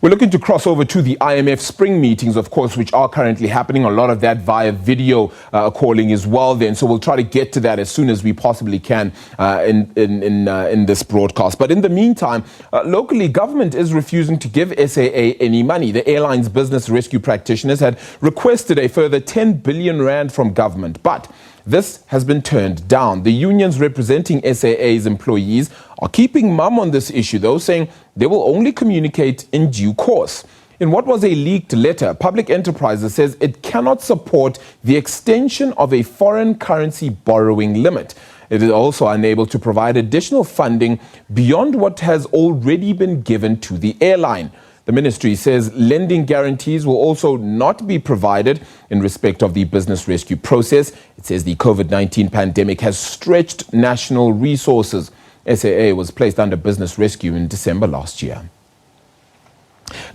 We're looking to cross over to the IMF spring meetings, of course, which are currently happening. A lot of that via video calling as well then. So we'll try to get to that as soon as we possibly can in this broadcast. But in the meantime, locally, government is refusing to give SAA any money. The airline's business rescue practitioners had requested a further 10 billion rand from government. But this has been turned down. The unions representing SAA's employees are keeping mum on this issue, though, saying they will only communicate in due course. In what was a leaked letter, Public Enterprises says it cannot support the extension of a foreign currency borrowing limit. It is also unable to provide additional funding beyond what has already been given to the airline. The ministry says lending guarantees will also not be provided in respect of the business rescue process. It says the COVID-19 pandemic has stretched national resources. SAA was placed under business rescue in December last year.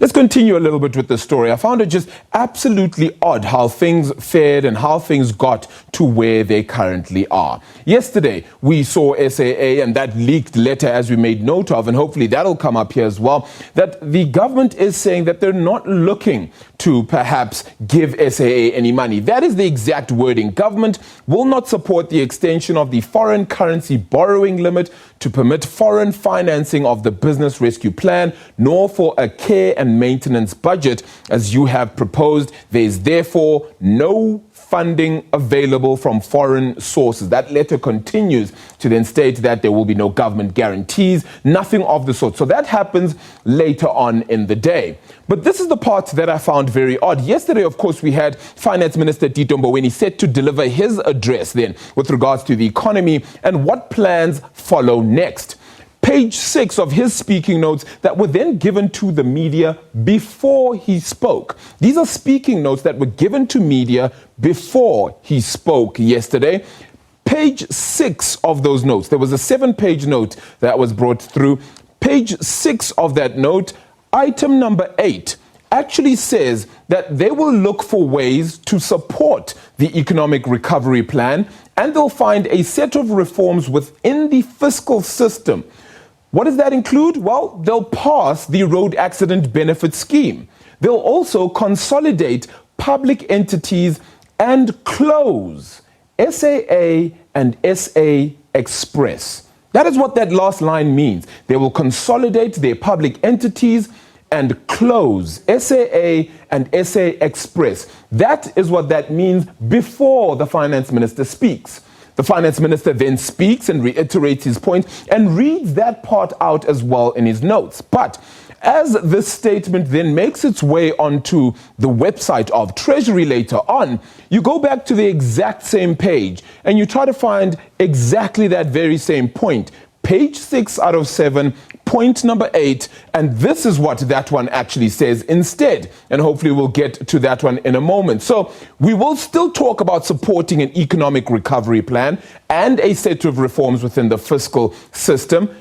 Let's continue a little bit with the story. I found it just absolutely odd how things fared and how things got to where they currently are. Yesterday, we saw SAA and that leaked letter, as we made note of, and hopefully that'll come up here as well, that the government is saying that they're not looking to perhaps give SAA any money. That is the exact wording. Government will not support the extension of the foreign currency borrowing limit to permit foreign financing of the business rescue plan, nor for a care and maintenance budget as you have proposed. There is therefore no funding available from foreign sources. That letter continues to then state that there will be no government guarantees, nothing of the sort. So that happens later on in the day. But this is the part that I found very odd. Yesterday, of course, we had Finance Minister Tito Mboweni set to deliver his address then with regards to the economy and what plans follow next. Page 6 of his speaking notes that were then given to the media before he spoke. These are speaking notes that were given to media before he spoke yesterday. Page 6 of those notes, there was a 7-page note that was brought through. Page 6 of that note, item number 8, actually says that they will look for ways to support the economic recovery plan and they'll find a set of reforms within the fiscal system. What does that include? Well, they'll pass the road accident benefit scheme. They'll also consolidate public entities and close SAA and SA Express. That is what that last line means. They will consolidate their public entities and close SAA and SA Express. That is what that means before the finance minister speaks. The finance minister then speaks and reiterates his point and reads that part out as well in his notes. But as this statement then makes its way onto the website of Treasury later on, you go back to the exact same page and you try to find exactly that very same point. Page 6 out of 7, point number 8, and this is what that one actually says instead. And hopefully we'll get to that one in a moment. So we will still talk about supporting an economic recovery plan and a set of reforms within the fiscal system,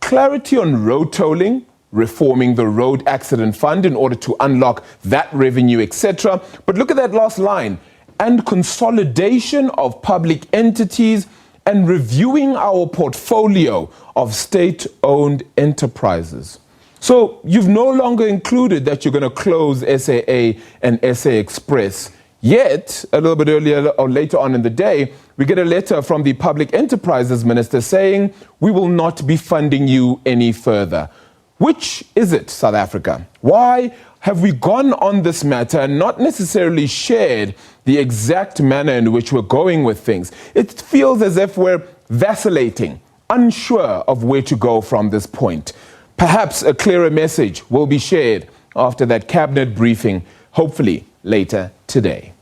clarity on road tolling, reforming the road accident fund in order to unlock that revenue, etc. But look at that last line, and consolidation of public entities and reviewing our portfolio of state-owned enterprises. So you've no longer included that you're going to close SAA and SA Express. Yet, a little bit earlier or later on in the day, we get a letter from the Public Enterprises Minister saying, we will not be funding you any further. Which is it, South Africa? Why have we gone on this matter and not necessarily shared the exact manner in which we're going with things? It feels as if we're vacillating, unsure of where to go from this point. Perhaps a clearer message will be shared after that cabinet briefing, hopefully later today.